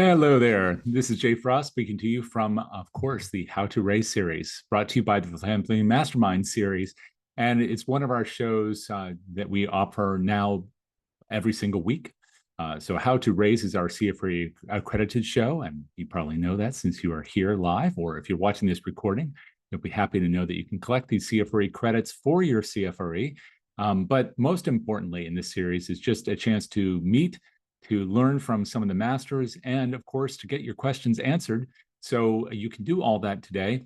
Hello there. This is Jay Frost speaking to you from, of course, the How to Raise series, brought to you by the Philanthropic Mastermind series. And it's one of our shows that we offer now every single week. So How to Raise is our CFRE accredited show, and you probably know that since you are here live, or if you're watching this recording, you'll be happy to know that you can collect these CFRE credits for your CFRE. But most importantly in this series is just a chance to meet, to learn from some of the masters, and of course, to get your questions answered. So you can do all that today.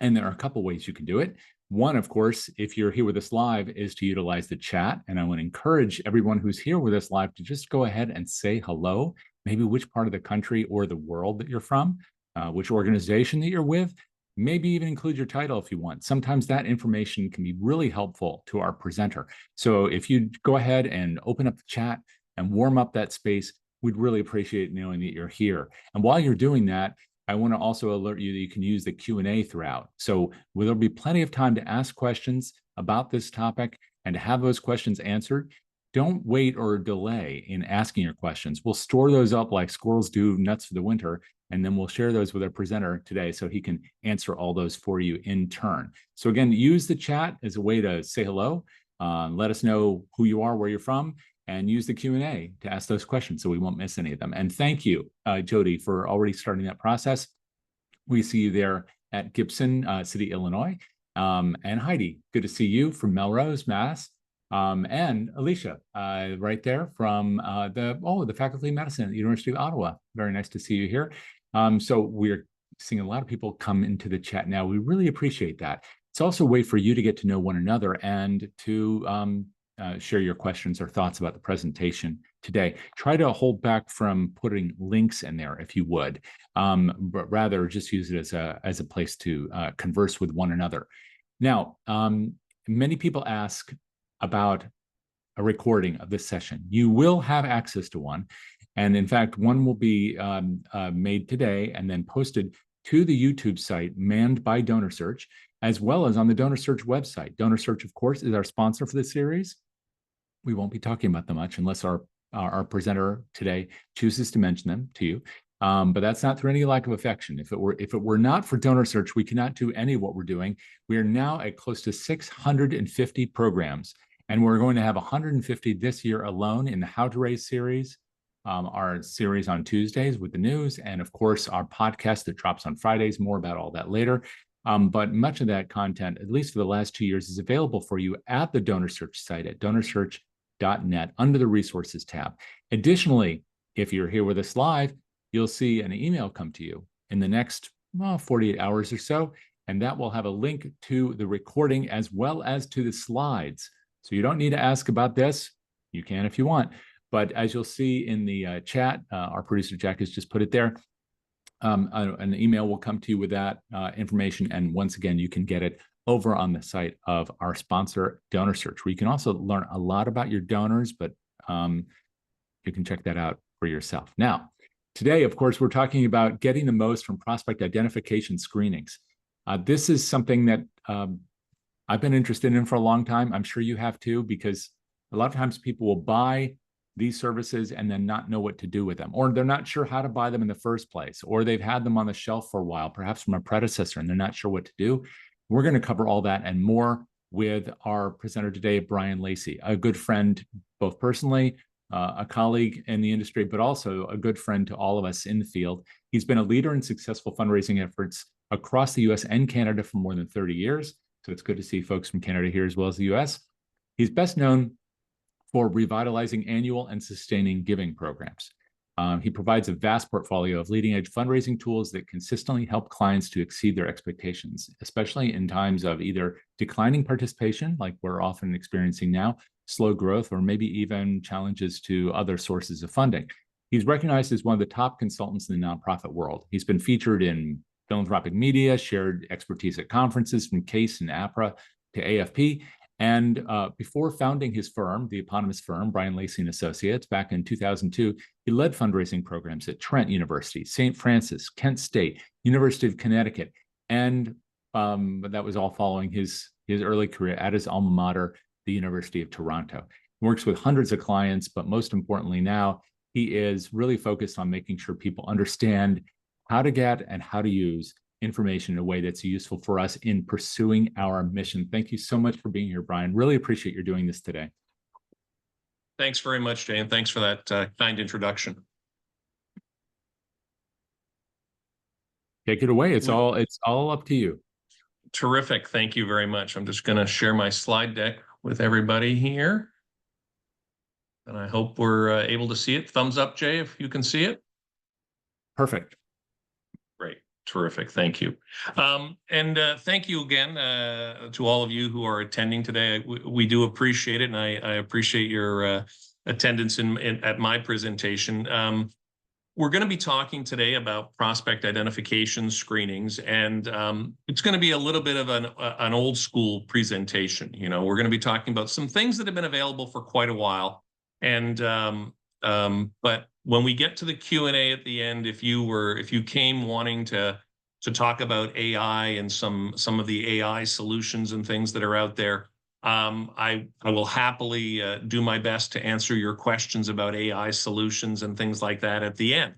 And there are a couple ways you can do it. One, of course, if you're here with us live, is to utilize the chat. And I want to encourage everyone who's here with us live to just go ahead and say hello, maybe which part of the country or the world that you're from, which organization that you're with, maybe even include your title if you want. Sometimes that information can be really helpful to our presenter. So if you go ahead and open up the chat and warm up that space, we'd really appreciate knowing that you're here. And while you're doing that, I want to also alert you that you can use the Q&A throughout. So there'll be plenty of time to ask questions about this topic and to have those questions answered. Don't wait or delay in asking your questions. We'll store those up like squirrels do nuts for the winter, and then we'll share those with our presenter today so he can answer all those for you in turn. So again, use the chat as a way to say hello, let us know who you are, where you're from, and use the Q&A to ask those questions so we won't miss any of them. And thank you, Jody, for already starting that process. We see you there at Gibson City, Illinois. And Heidi, good to see you from Melrose, Mass. And Alicia, right there from the Faculty of Medicine at the University of Ottawa. Very nice to see you here. So we're seeing a lot of people come into the chat now. We really appreciate that. It's also a way for you to get to know one another and to share your questions or thoughts about the presentation today. Try to hold back from putting links in there if you would, but rather just use it as a place to converse with one another. Now, many people ask about a recording of this session. You will have access to one. And in fact, one will be made today and then posted to the YouTube site manned by DonorSearch, as well as on the DonorSearch website. DonorSearch, of course, is our sponsor for this series. We won't be talking about them much unless our presenter today chooses to mention them to you. But that's not through any lack of affection. If it were not for DonorSearch, we cannot do any of what we're doing. We are now at close to 650 programs, and we're going to have 150 this year alone in the How to Raise series, our series on Tuesdays with the news, and of course, our podcast that drops on Fridays. More about all that later. But much of that content, at least for the last 2 years, is available for you at the DonorSearch site at DonorSearch.net under the resources tab. Additionally, if you're here with us live, you'll see an email come to you in the next 48 hours or so, and that will have a link to the recording as well as to the slides. So you don't need to ask about this. You can if you want. But as you'll see in the chat, our producer Jack has just put it there. An email will come to you with that information. And once again, you can get it over on the site of our sponsor, DonorSearch, where you can also learn a lot about your donors, but you can check that out for yourself. Now, today, of course, we're talking about getting the most from prospect identification screenings. This is something that I've been interested in for a long time. I'm sure you have too, because a lot of times people will buy these services and then not know what to do with them, or they're not sure how to buy them in the first place, or they've had them on the shelf for a while, perhaps from a predecessor, and they're not sure what to do. We're going to cover all that and more with our presenter today, Brian Lacy, a good friend, both personally, a colleague in the industry, but also a good friend to all of us in the field. He's been a leader in successful fundraising efforts across the US and Canada for more than 30 years. So it's good to see folks from Canada here as well as the US. He's best known for revitalizing annual and sustaining giving programs. He provides a vast portfolio of leading-edge fundraising tools that consistently help clients to exceed their expectations, especially in times of either declining participation, like we're often experiencing now, slow growth, or maybe even challenges to other sources of funding. He's recognized as one of the top consultants in the nonprofit world. He's been featured in philanthropic media, shared expertise at conferences from CASE and APRA to AFP, and before founding his firm, the eponymous firm, Brian Lacy and Associates, back in 2002, he led fundraising programs at Trent University, St. Francis, Kent State, University of Connecticut, and that was all following his early career at his alma mater, the University of Toronto. He works with hundreds of clients, but most importantly now, he is really focused on making sure people understand how to get and how to use information in a way that's useful for us in pursuing our mission. Thank you so much for being here, Brian. Really appreciate your doing this today. Thanks very much, Jay, and thanks for that kind introduction. Take it away. It's all up to you. Terrific. Thank you very much. I'm just going to share my slide deck with everybody here. And I hope we're able to see it. Thumbs up, Jay, if you can see it. Perfect. Great. Terrific. Thank you. And thank you again to all of you who are attending today. We do appreciate it, and I appreciate your attendance at my presentation. We're going to be talking today about prospect identification screenings, and it's going to be a little bit of an old school presentation. You know, we're going to be talking about some things that have been available for quite a while, and but when we get to the Q&A at the end, if you came wanting to talk about AI and some of the AI solutions and things that are out there, I will happily do my best to answer your questions about AI solutions and things like that at the end.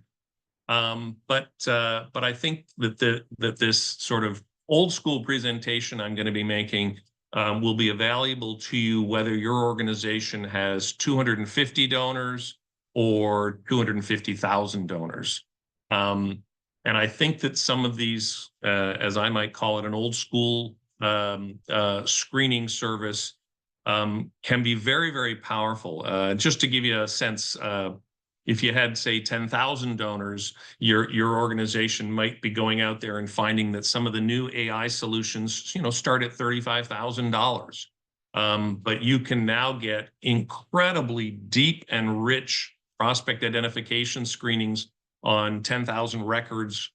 But I think that this sort of old school presentation I'm going to be making will be valuable to you whether your organization has 250 donors or 250,000 donors. And I think that some of these, as I might call it, an old school screening service can be very, very powerful. Just to give you a sense, if you had, say, 10,000 donors, your organization might be going out there and finding that some of the new AI solutions, you know, start at $35,000. But you can now get incredibly deep and rich prospect identification screenings on 10,000 records,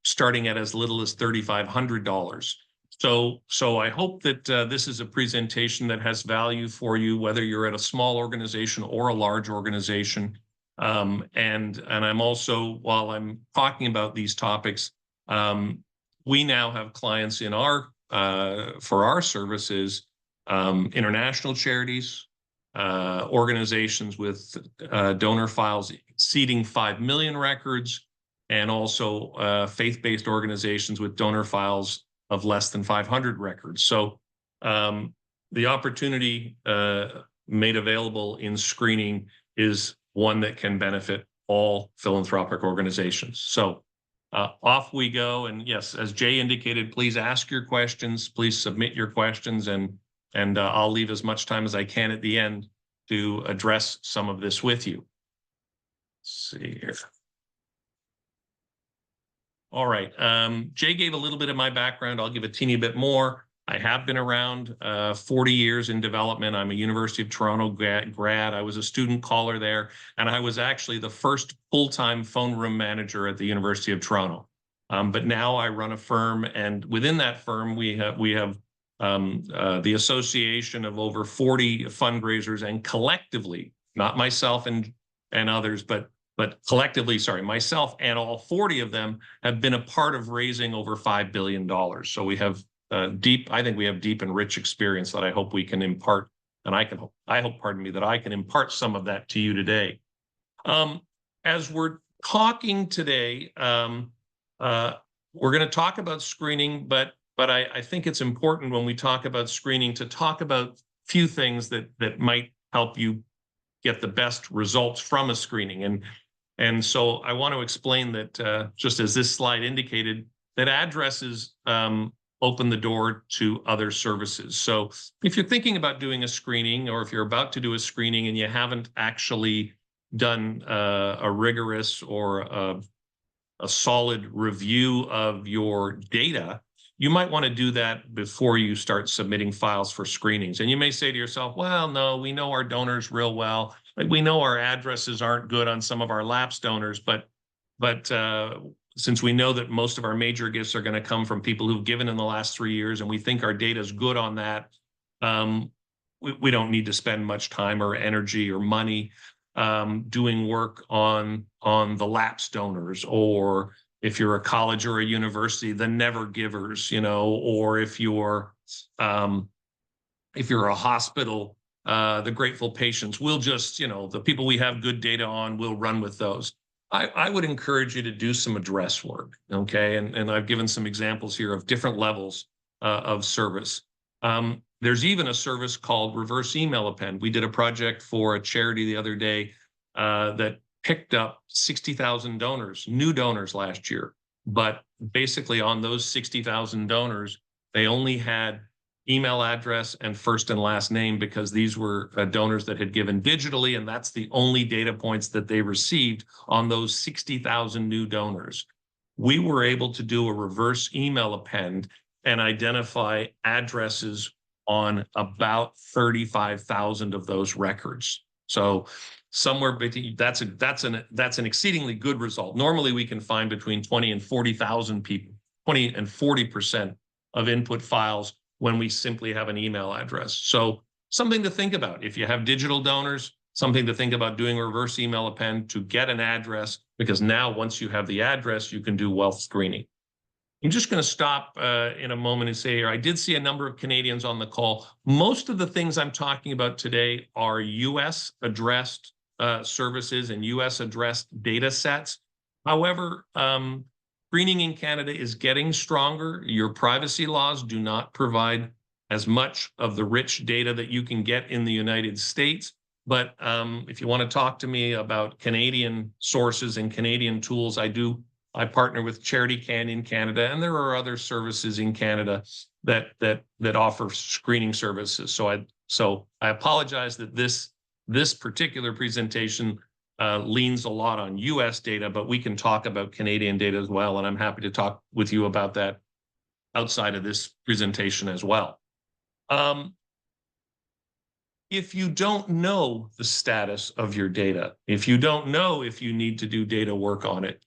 starting at as little as $3,500. So I hope that this is a presentation that has value for you, whether you're at a small organization or a large organization. And I'm also, while I'm talking about these topics, we now have clients in our for our services, international charities, organizations with donor files exceeding 5 million records, and also faith-based organizations with donor files of less than 500 records. So the opportunity made available in screening is one that can benefit all philanthropic organizations. So off we go. And yes, as Jay indicated, please ask your questions, please submit your questions, and I'll leave as much time as I can at the end to address some of this with you. Let's see here. All right. Jay gave a little bit of my background. I'll give a teeny bit more. I have been around 40 years in development. I'm a University of Toronto grad. I was a student caller there, and I was actually the first full-time phone room manager at the University of Toronto. But now I run a firm, and within that firm, we have the association of over 40 fundraisers, and collectively, not myself and others, but collectively, sorry, myself and all 40 of them have been a part of raising over $5 billion. So we have I think we have deep and rich experience that I hope we can impart, and I hope, pardon me, that I can impart some of that to you today. As we're talking today, we're going to talk about screening, but I think it's important when we talk about screening to talk about a few things that might help you get the best results from a screening. And so I want to explain that, just as this slide indicated, that addresses open the door to other services. So if you're thinking about doing a screening, or if you're about to do a screening and you haven't actually done a rigorous or a solid review of your data, you might want to do that before you start submitting files for screenings. And you may say to yourself, well, no, we know our donors real well. Like, we know our addresses aren't good on some of our lapsed donors, but since we know that most of our major gifts are going to come from people who've given in the last 3 years, and we think our data is good on that, we don't need to spend much time or energy or money doing work on the lapsed donors, or if you're a college or a university, the never givers, you know, or if you're a hospital the grateful patients. We'll just, the people we have good data on, we'll run with those. I would encourage you to do some address work, okay? And I've given some examples here of different levels of service. There's even a service called reverse email append. We did a project for a charity the other day that picked up 60,000 donors, new donors last year. But basically on those 60,000 donors, they only had email address and first and last name because these were donors that had given digitally, and that's the only data points that they received on those 60,000 new donors. We were able to do a reverse email append and identify addresses on about 35,000 of those records. So somewhere between that's an exceedingly good result. Normally we can find between 20 and 40,000 people, 20 and 40% of input files when we simply have an email address. So something to think about. If you have digital donors, something to think about doing a reverse email append to get an address, because now once you have the address, you can do wealth screening. I'm just going to stop in a moment and say here, I did see a number of Canadians on the call. Most of the things I'm talking about today are US addressed services and US addressed data sets. However, screening in Canada is getting stronger. Your privacy laws do not provide as much of the rich data that you can get in the United States. But if you want to talk to me about Canadian sources and Canadian tools, I partner with Charity Can in Canada, and there are other services in Canada that offer screening services. So I apologize that this particular presentation leans a lot on US data, but we can talk about Canadian data as well, and I'm happy to talk with you about that outside of this presentation as well. If you don't know the status of your data, if you don't know if you need to do data work on it,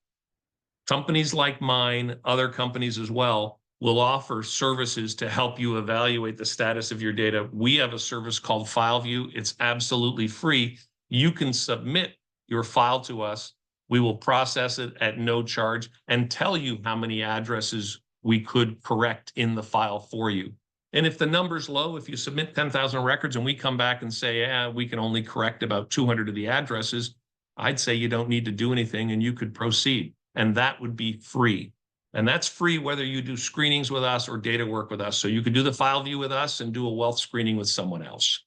companies like mine, other companies as well, will offer services to help you evaluate the status of your data. We have a service called FileView. It's absolutely free. You can submit your file to us. We will process it at no charge and tell you how many addresses we could correct in the file for you. And if the number's low, if you submit 10,000 records and we come back and say, we can only correct about 200 of the addresses, I'd say you don't need to do anything and you could proceed. And that would be free. And that's free whether you do screenings with us or data work with us. So you could do the file view with us and do a wealth screening with someone else.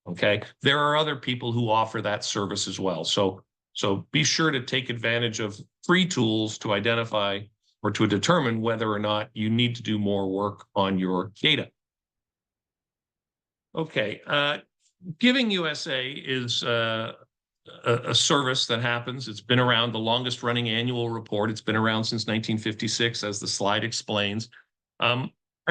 Okay. There are other people who offer that service as well. So be sure to take advantage of free tools to identify or to determine whether or not you need to do more work on your data. Okay. Giving USA is a service that happens. It's been around, the longest running annual report. It's been around since 1956, as the slide explains. I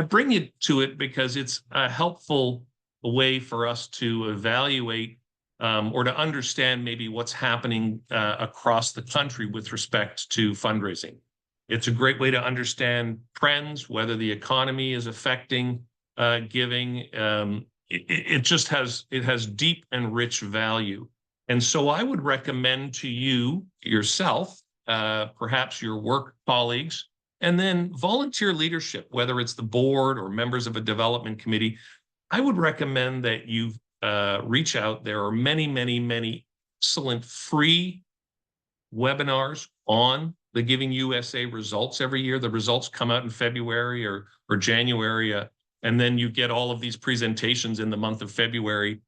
bring you to it because it's a helpful way for us to evaluate or to understand maybe what's happening across the country with respect to fundraising. It's a great way to understand trends, whether the economy is affecting giving. It just has deep and rich value. And so I would recommend to you yourself, perhaps your work colleagues, and then volunteer leadership, whether it's the board or members of a development committee. I would recommend that you reach out. There are many, many, many excellent free webinars on the Giving USA results every year. The results come out in February or January, and then you get all of these presentations in the month of February.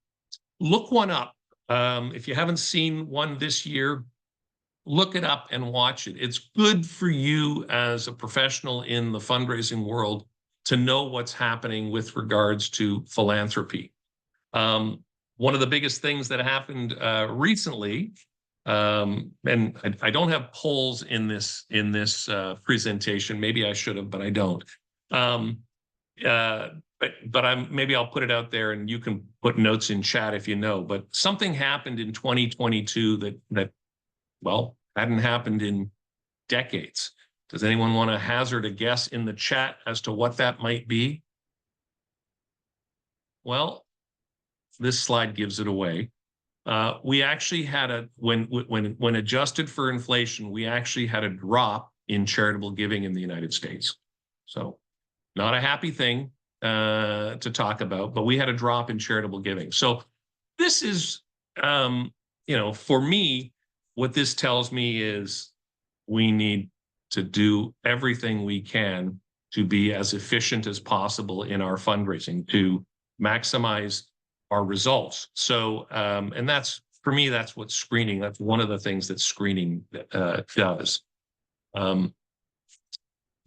Look one up. If you haven't seen one this year, look it up and watch it. It's good for you as a professional in the fundraising world to know what's happening with regards to philanthropy. One of the biggest things that happened recently, and I don't have polls in this presentation. Maybe I should have, but I don't. But maybe I'll put it out there and you can put notes in chat if you know. But something happened in 2022 that hadn't happened in decades. Does anyone want to hazard a guess in the chat as to what that might be? Well, this slide gives it away. We actually had when adjusted for inflation, we actually had a drop in charitable giving in the United States. So not a happy thing to talk about, but we had a drop in charitable giving. So this is, for me, what this tells me is we need to do everything we can to be as efficient as possible in our fundraising to maximize our results. So, and that's, for me, that's what screening, that's one of the things that screening does. The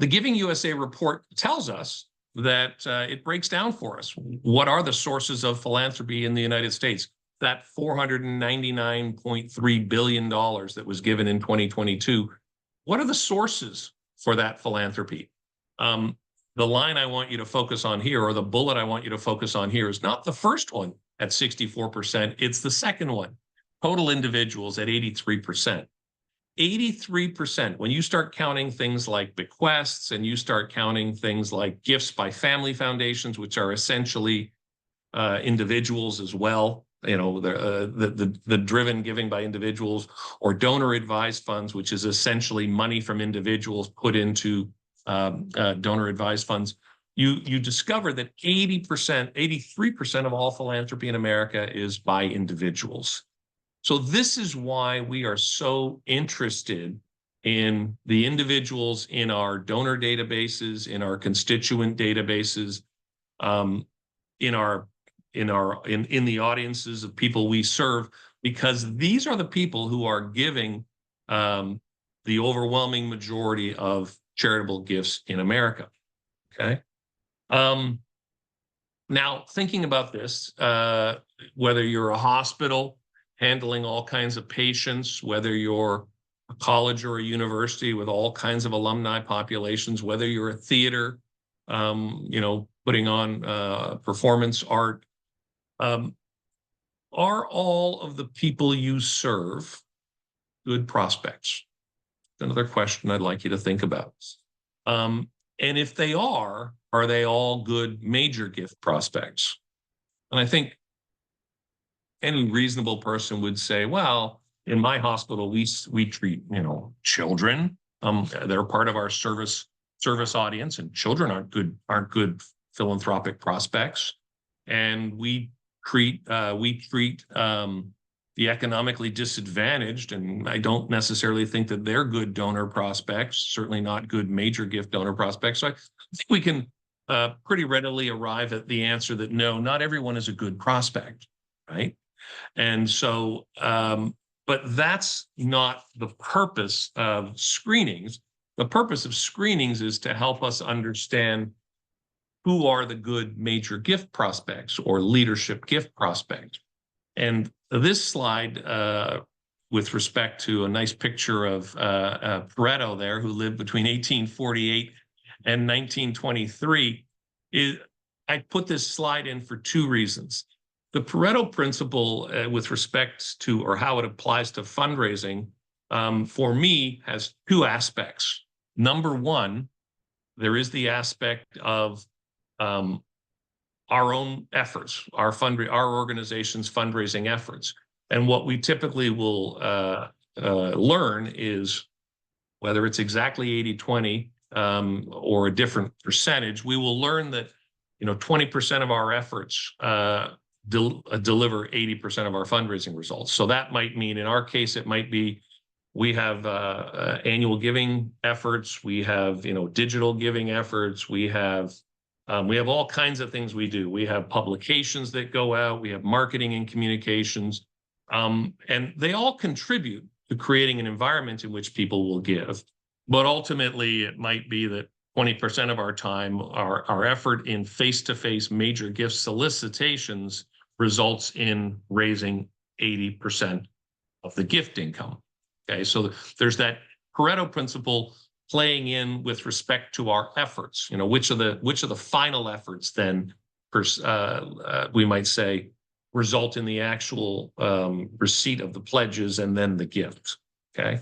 Giving USA report tells us that it breaks down for us. What are the sources of philanthropy in the United States? That $499.3 billion that was given in 2022. What are the sources for that philanthropy? The line I want you to focus on here, or the bullet I want you to focus on here, is not the first one at 64%. It's the second one, total individuals at 83%. 83%, when you start counting things like bequests and you start counting things like gifts by family foundations, which are essentially individuals as well, the driven giving by individuals, or donor advised funds, which is essentially money from individuals put into donor advised funds, you discover that 80%, 83% of all philanthropy in America is by individuals. So this is why we are so interested in the individuals in our donor databases, in our constituent databases, in the audiences of people we serve, because these are the people who are giving the overwhelming majority of charitable gifts in America. Okay. Now, thinking about this, whether you're a hospital handling all kinds of patients, whether you're a college or a university with all kinds of alumni populations, whether you're a theater, putting on performance art, are all of the people you serve good prospects? Another question I'd like you to think about. And if they are they all good major gift prospects? And I think any reasonable person would say, well, in my hospital, we treat, children. They're part of our service audience, and children aren't good philanthropic prospects. And we treat the economically disadvantaged, and I don't necessarily think that they're good donor prospects, certainly not good major gift donor prospects. So I think we can pretty readily arrive at the answer that no, not everyone is a good prospect, right? And so, but that's not the purpose of screenings. The purpose of screenings is to help us understand who are the good major gift prospects or leadership gift prospects. And this slide, with respect to a nice picture of Pareto there, who lived between 1848 and 1923, I put this slide in for two reasons. The Pareto principle with respect to, or how it applies to fundraising, for me, has two aspects. Number one, there is the aspect of our own efforts, our organization's fundraising efforts. And what we typically will learn is, whether it's exactly 80-20 or a different percentage, we will learn that 20% of our efforts deliver 80% of our fundraising results. So that might mean, in our case, it might be we have annual giving efforts, we have digital giving efforts, we have all kinds of things we do. We have publications that go out, we have marketing and communications, and they all contribute to creating an environment in which people will give. But ultimately, it might be that 20% of our time, our effort in face-to-face major gift solicitations results in raising 80% of the gift income. Okay, so there's that Pareto principle playing in with respect to our efforts. Which of the final efforts then, we might say, result in the actual receipt of the pledges and then the gift. Okay.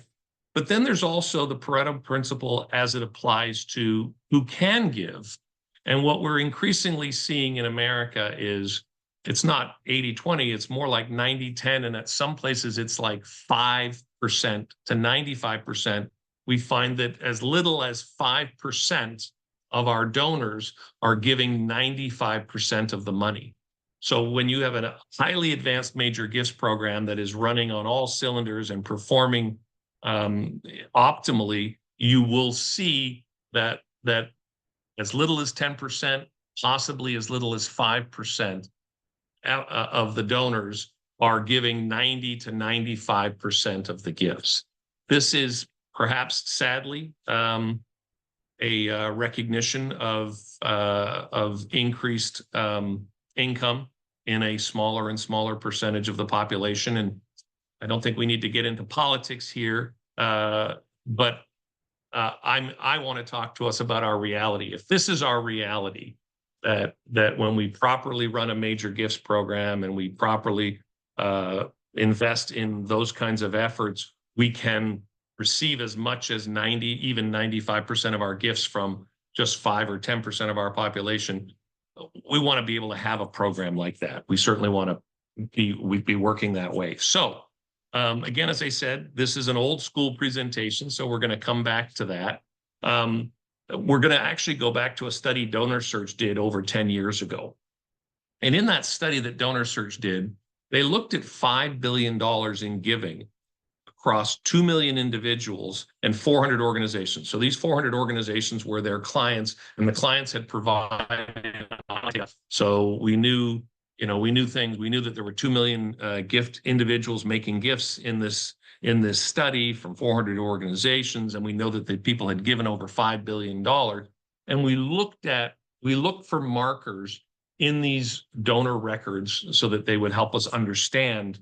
But then there's also the Pareto principle as it applies to who can give. And what we're increasingly seeing in America is it's not 80-20, it's more like 90-10. And at some places, it's like 5% to 95%. We find that as little as 5% of our donors are giving 95% of the money. So when you have a highly advanced major gifts program that is running on all cylinders and performing optimally, you will see that as little as 10%, possibly as little as 5% of the donors are giving 90 to 95% of the gifts. This is perhaps sadly a recognition of increased income in a smaller and smaller percentage of the population. And I don't think we need to get into politics here, but I want to talk to us about our reality. If this is our reality, that when we properly run a major gifts program and we properly invest in those kinds of efforts, we can receive as much as 90, even 95% of our gifts from just 5 or 10% of our population. We want to be able to have a program like that. We certainly want to be working that way. So again, as I said, this is an old school presentation, so we're going to come back to that. We're going to actually go back to a study DonorSearch did over 10 years ago. And in that study that DonorSearch did, they looked at $5 billion in giving across 2 million individuals and 400 organizations. So these 400 organizations were their clients, and the clients had provided. So we knew things. We knew that there were 2 million gift individuals making gifts in this study from 400 organizations, and we know that the people had given over $5 billion. And we looked for markers in these donor records so that they would help us understand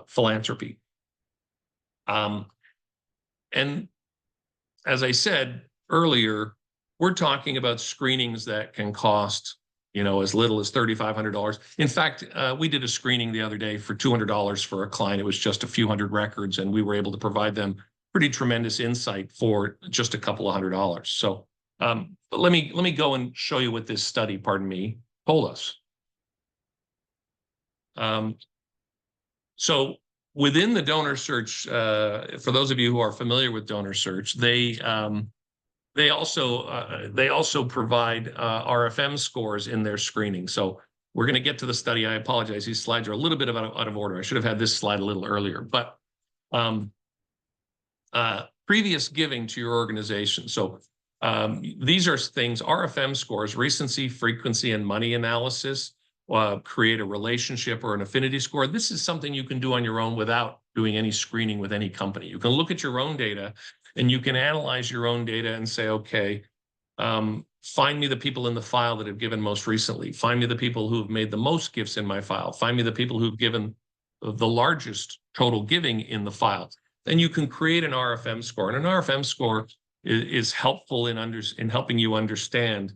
philanthropy. And as I said earlier, we're talking about screenings that can cost, as little as $3,500. In fact, we did a screening the other day for $200 for a client. It was just a few hundred records, and we were able to provide them pretty tremendous insight for just a couple of $100s. So but let me go and show you what this study, told us. So within the DonorSearch, for those of you who are familiar with DonorSearch, they also provide RFM scores in their screening. So we're going to get to the study. I apologize. These slides are a little bit out of order. I should have had this slide a little earlier. But previous giving to your organization. So these are things, RFM scores, recency, frequency, and money analysis. Create a relationship or an affinity score. This is something you can do on your own without doing any screening with any company. You can look at your own data and you can analyze your own data and say, okay, find me the people in the file that have given most recently. Find me the people who have made the most gifts in my file. Find me the people who've given the largest total giving in the file. Then you can create an RFM score. And an RFM score is helpful in helping you understand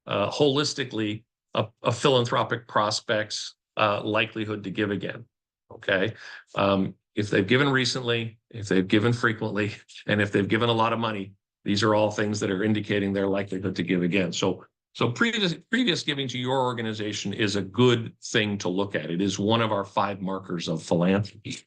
holistically a philanthropic prospect's likelihood to give again, okay? If they've given recently, if they've given frequently, and if they've given a lot of money, these are all things that are indicating their likelihood to give again. So previous giving to your organization is a good thing to look at. It is one of our 5 markers of philanthropy.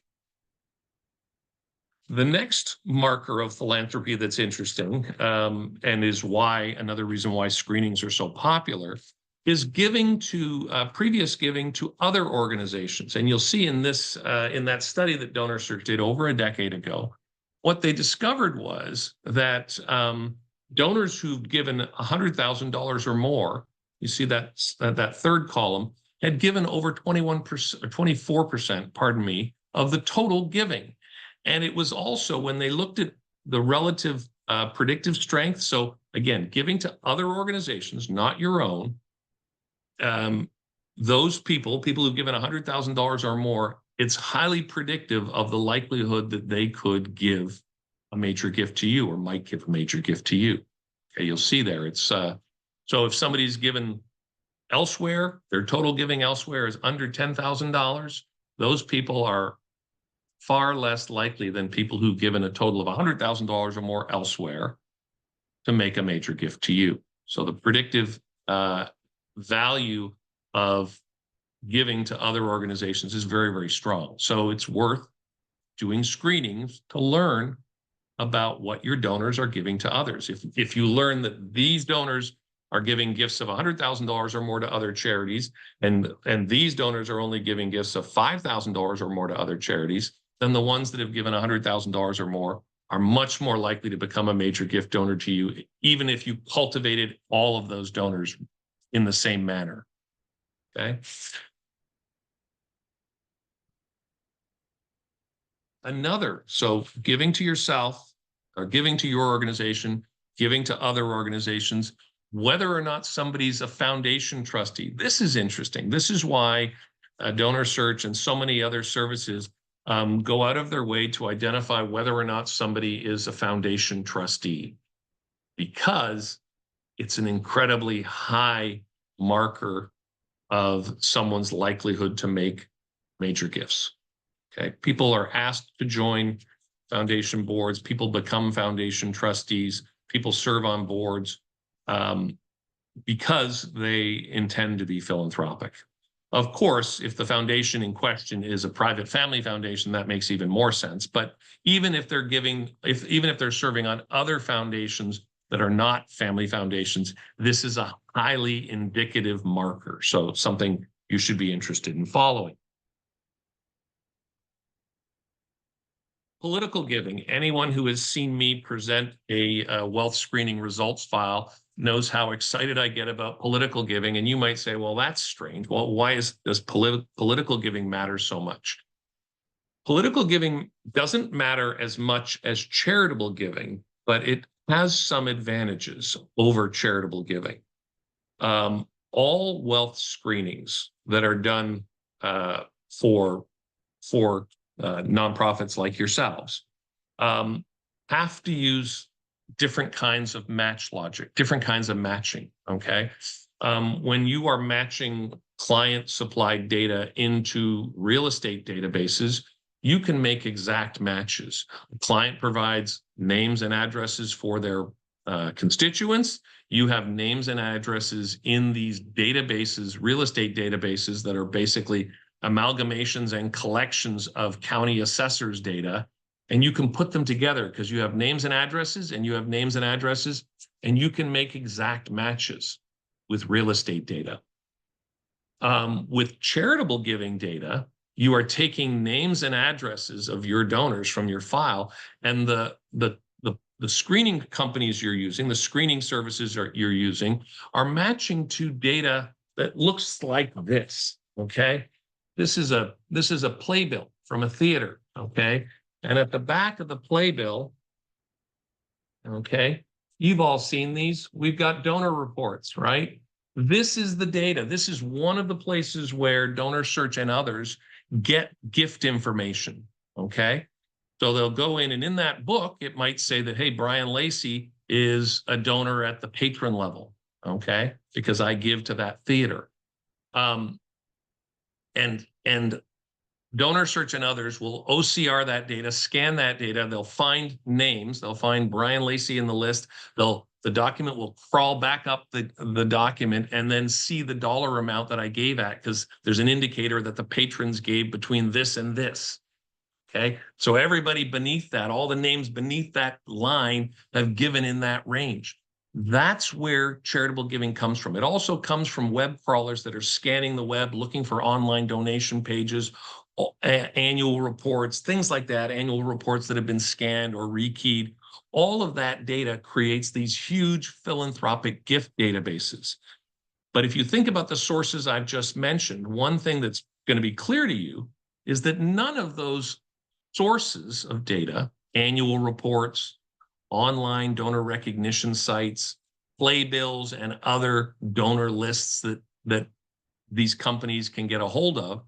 The next marker of philanthropy that's interesting, and is another reason why screenings are so popular, is giving to previous giving to other organizations. And you'll see in that study that DonorSearch did over a decade ago, what they discovered was that donors who've given $100,000 or more, you see that third column, had given over 21% or 24%, of the total giving. And it was also when they looked at the relative predictive strength. So again, giving to other organizations, not your own, those people who've given $100,000 or more, it's highly predictive of the likelihood that they could give a major gift to you or might give a major gift to you. Okay, you'll see there. It's so if somebody's given elsewhere, their total giving elsewhere is under $10,000, those people are far less likely than people who've given a total of $100,000 or more elsewhere to make a major gift to you. So the predictive value of giving to other organizations is very, very strong. So it's worth doing screenings to learn about what your donors are giving to others. If you learn that these donors are giving gifts of $100,000 or more to other charities, and these donors are only giving gifts of $5,000 or more to other charities, then the ones that have given $100,000 or more are much more likely to become a major gift donor to you, even if you cultivated all of those donors in the same manner. Okay. So giving to yourself or giving to your organization, giving to other organizations, whether or not somebody's a foundation trustee. This is interesting. This is why DonorSearch and so many other services go out of their way to identify whether or not somebody is a foundation trustee, because it's an incredibly high marker of someone's likelihood to make major gifts. Okay, people are asked to join foundation boards, people become foundation trustees, people serve on boards because they intend to be philanthropic. Of course, if the foundation in question is a private family foundation, that makes even more sense. But even if they're even if they're serving on other foundations that are not family foundations, this is a highly indicative marker. So something you should be interested in following. Political giving. Anyone who has seen me present a wealth screening results file knows how excited I get about political giving. And you might say, well, that's strange. Well, why does political giving matter so much? Political giving doesn't matter as much as charitable giving, but it has some advantages over charitable giving. All wealth screenings that are done for nonprofits like yourselves have to use different kinds of match logic, different kinds of matching, okay? When you are matching client-supplied data into real estate databases, you can make exact matches. The client provides names and addresses for their constituents. You have names and addresses in these databases, real estate databases that are basically amalgamations and collections of county assessors data, and you can put them together because you have names and addresses and you have names and addresses, and you can make exact matches with real estate data. With charitable giving data, you are taking names and addresses of your donors from your file, and the screening companies you're using, the screening services you're using, are matching to data that looks like this, okay? This is a playbill from a theater, okay? And at the back of the playbill, okay, you've all seen these. We've got donor reports, right? This is the data. This is one of the places where DonorSearch and others get gift information, okay? So they'll go in, and in that book, it might say that, hey, Brian Lacy is a donor at the patron level, okay? Because I give to that theater. And DonorSearch and others will OCR that data, scan that data. They'll find names. They'll find Brian Lacy in the list. The document will crawl back up the document and then see the dollar amount that I gave at, because there's an indicator that the patrons gave between this and this. Okay, so everybody beneath that, all the names beneath that line have given in that range. That's where charitable giving comes from. It also comes from web crawlers that are scanning the web, looking for online donation pages, annual reports, things like that, annual reports that have been scanned or rekeyed. All of that data creates these huge philanthropic gift databases. But if you think about the sources I've just mentioned, one thing that's going to be clear to you is that none of those sources of data, annual reports, online donor recognition sites, playbills, and other donor lists that these companies can get a hold of,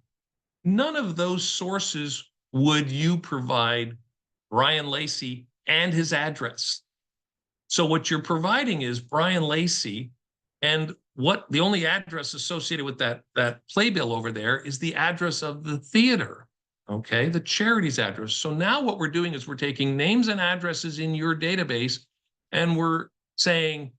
none of those sources would you provide Brian Lacy and his address. So what you're providing is Brian Lacy, and what the only address associated with that playbill over there is the address of the theater. Okay, the charity's address. So now what we're doing is we're taking names and addresses in your database, and we're saying,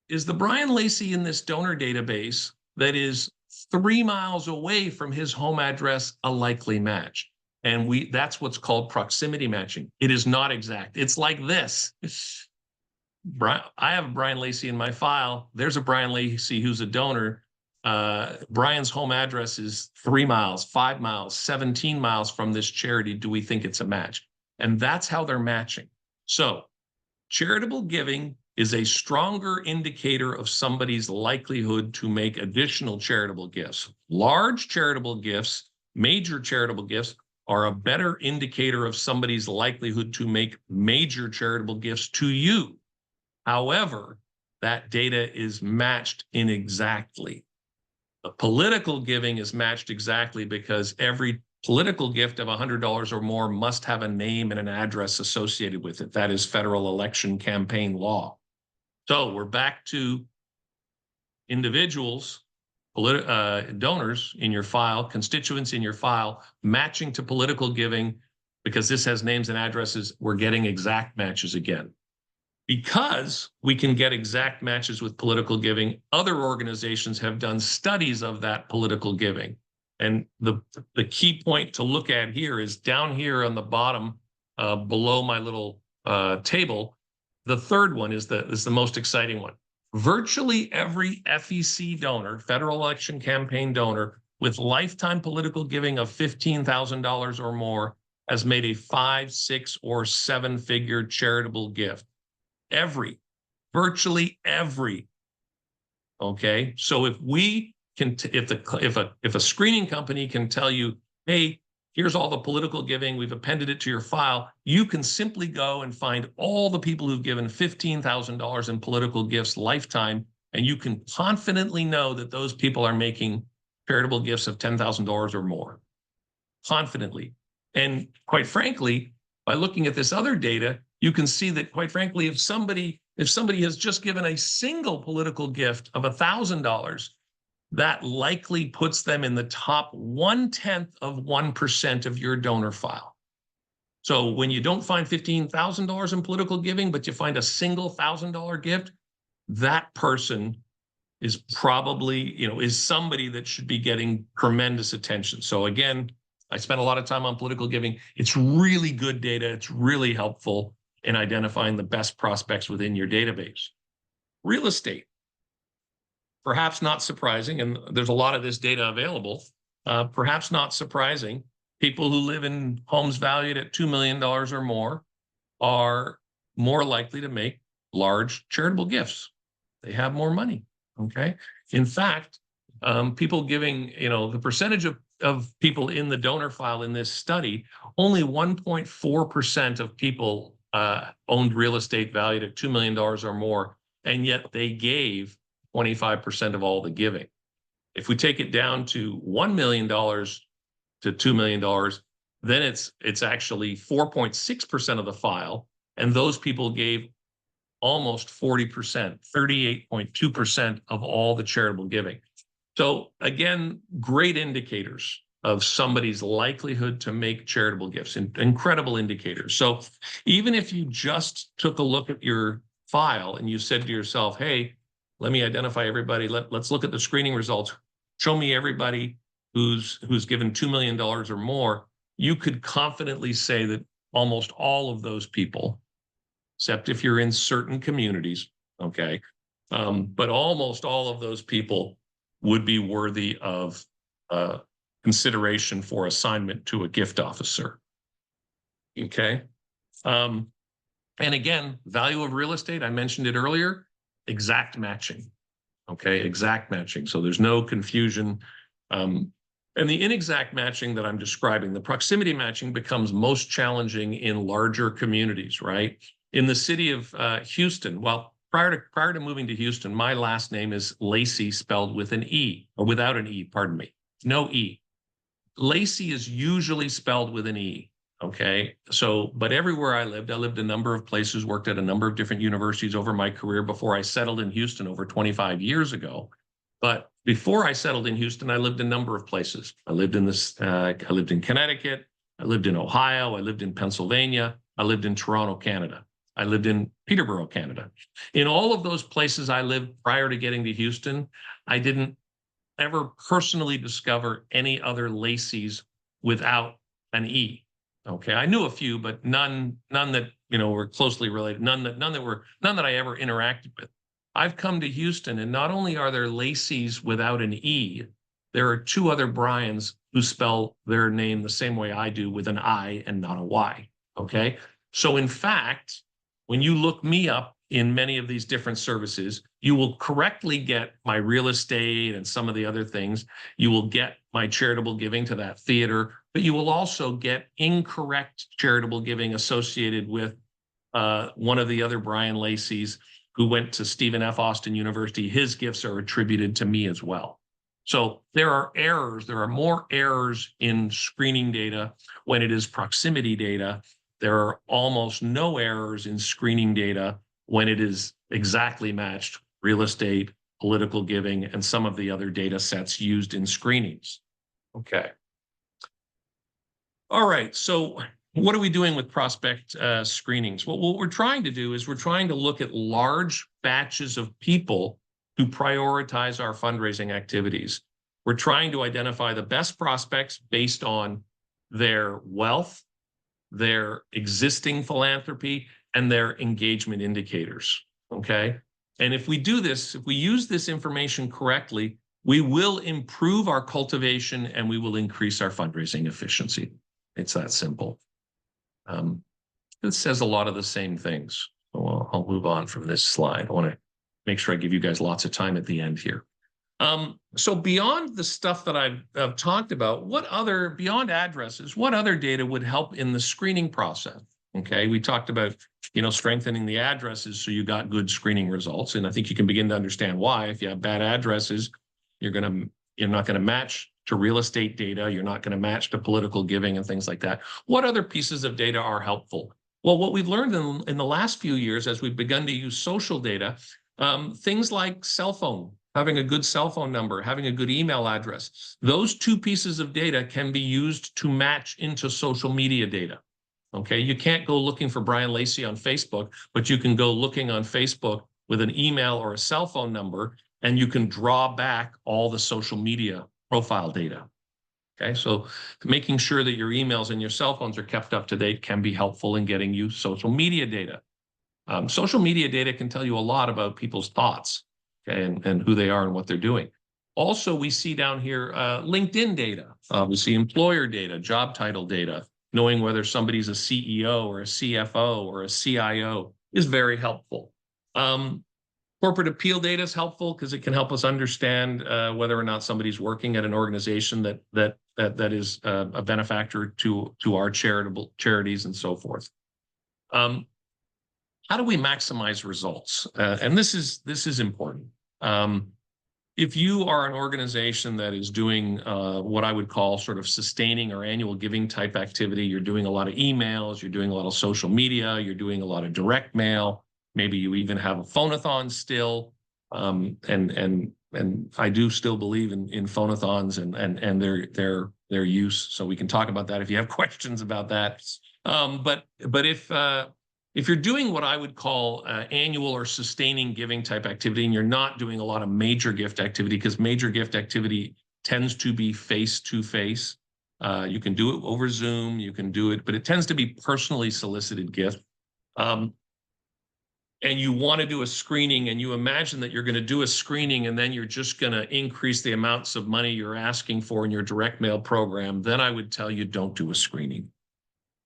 is the Brian Lacy in this donor database that is 3 miles away from his home address a likely match? And that's what's called proximity matching. It is not exact. It's like this. I have Brian Lacy in my file. There's a Brian Lacy who's a donor. Brian's home address is 3 miles, 5 miles, 17 miles from this charity. Do we think it's a match? And that's how they're matching. So charitable giving is a stronger indicator of somebody's likelihood to make additional charitable gifts. Large charitable gifts, major charitable gifts, are a better indicator of somebody's likelihood to make major charitable gifts to you. However, that data is matched inexactly. The political giving is matched exactly because every political gift of $100 or more must have a name and an address associated with it. That is federal election campaign law. So we're back to individuals, donors in your file, constituents in your file, matching to political giving. Because this has names and addresses, we're getting exact matches again. Because we can get exact matches with political giving, other organizations have done studies of that political giving. And the key point to look at here is down here on the bottom, below my little table. The third one is the most exciting one. Virtually every FEC donor, federal election campaign donor, with lifetime political giving of $15,000 or more has made a 5, 6, or 7-figure charitable gift. Virtually every. Okay, so if we can, if a screening company can tell you, hey, here's all the political giving, we've appended it to your file, you can simply go and find all the people who've given $15,000 in political gifts lifetime, and you can confidently know that those people are making charitable gifts of $10,000 or more. Confidently. And quite frankly, by looking at this other data, you can see that, quite frankly, if somebody has just given a single political gift of $1,000, that likely puts them in the top 0.1% of your donor file. So when you don't find $15,000 in political giving, but you find a single $1,000 gift, that person is probably, is somebody that should be getting tremendous attention. So again, I spent a lot of time on political giving. It's really good data. It's really helpful in identifying the best prospects within your database. Real estate, perhaps not surprising, and there's a lot of this data available, perhaps not surprising, people who live in homes valued at $2 million or more are more likely to make large charitable gifts. They have more money, okay? In fact, people giving, the percentage of people in the donor file in this study, only 1.4% of people owned real estate valued at $2 million or more, and yet they gave 25% of all the giving. If we take it down to $1 million to $2 million, then it's actually 4.6% of the file, and those people gave almost 40%, 38.2% of all the charitable giving. So again, great indicators of somebody's likelihood to make charitable gifts, incredible indicators. So even if you just took a look at your file and you said to yourself, hey, let me identify everybody, let's look at the screening results, show me everybody who's given $2 million or more, you could confidently say that almost all of those people, except if you're in certain communities, okay, but almost all of those people would be worthy of consideration for assignment to a gift officer. Okay. And again, value of real estate, I mentioned it earlier, exact matching. Okay, exact matching. So there's no confusion. And the inexact matching that I'm describing, the proximity matching, becomes most challenging in larger communities, right? In the city of Houston, well, prior to moving to Houston, my last name is Lacy, spelled with an E, or without an E, pardon me. No E. Lacy is usually spelled with an E, okay? So, but everywhere I lived a number of places, worked at a number of different universities over my career before I settled in Houston over 25 years ago. But before I settled in Houston, I lived a number of places. I lived in Connecticut, I lived in Ohio, I lived in Pennsylvania, I lived in Toronto, Canada. I lived in Peterborough, Canada. In all of those places I lived prior to getting to Houston, I didn't ever personally discover any other Lacys without an E. Okay, I knew a few, but none that were closely related, none that I ever interacted with. I've come to Houston, and not only are there Lacys without an E, there are two other Brians who spell their name the same way I do, with an I and not a Y. Okay. So in fact, when you look me up in many of these different services, you will correctly get my real estate and some of the other things. You will get my charitable giving to that theater, but you will also get incorrect charitable giving associated with one of the other Brian Lacy's who went to Stephen F. Austin University. His gifts are attributed to me as well. So there are errors. There are more errors in screening data when it is proximity data. There are almost no errors in screening data when it is exactly matched real estate, political giving, and some of the other data sets used in screenings. Okay. All right. So what are we doing with prospect screenings? Well, what we're trying to do is we're trying to look at large batches of people to prioritize our fundraising activities. We're trying to identify the best prospects based on their wealth, their existing philanthropy, and their engagement indicators, okay? And if we do this, if we use this information correctly, we will improve our cultivation and we will increase our fundraising efficiency. It's that simple. It says a lot of the same things. So I'll move on from this slide. I want to make sure I give you guys lots of time at the end here. So beyond the stuff that I've talked about, beyond addresses, what other data would help in the screening process? Okay, we talked about, strengthening the addresses so you got good screening results. And I think you can begin to understand why. If you have bad addresses, you're not going to match to real estate data. You're not going to match to political giving and things like that. What other pieces of data are helpful? Well, what we've learned in the last few years as we've begun to use social data, things like cell phone, having a good cell phone number, having a good email address, those two pieces of data can be used to match into social media data. Okay, you can't go looking for Brian Lacy on Facebook, but you can go looking on Facebook with an email or a cell phone number, and you can draw back all the social media profile data. Okay, so making sure that your emails and your cell phones are kept up to date can be helpful in getting you social media data. Social media data can tell you a lot about people's thoughts, okay, and who they are and what they're doing. Also, we see down here LinkedIn data. We see employer data, job title data. Knowing whether somebody's a CEO or a CFO or a CIO is very helpful. Corporate appeal data is helpful because it can help us understand whether or not somebody's working at an organization that is a benefactor to our charities and so forth. How do we maximize results? And this is important. If you are an organization that is doing what I would call sort of sustaining or annual giving type activity, you're doing a lot of emails, you're doing a lot of social media, you're doing a lot of direct mail, maybe you even have a phone-a-thon still, and I do still believe in phone-a-thons and their use. So we can talk about that if you have questions about that. But if you're doing what I would call annual or sustaining giving type activity, and you're not doing a lot of major gift activity, because major gift activity tends to be face-to-face. You can do it over Zoom, you can do it, but it tends to be personally solicited gift. And you want to do a screening, and you imagine that you're going to do a screening and then you're just going to increase the amounts of money you're asking for in your direct mail program, then I would tell you don't do a screening.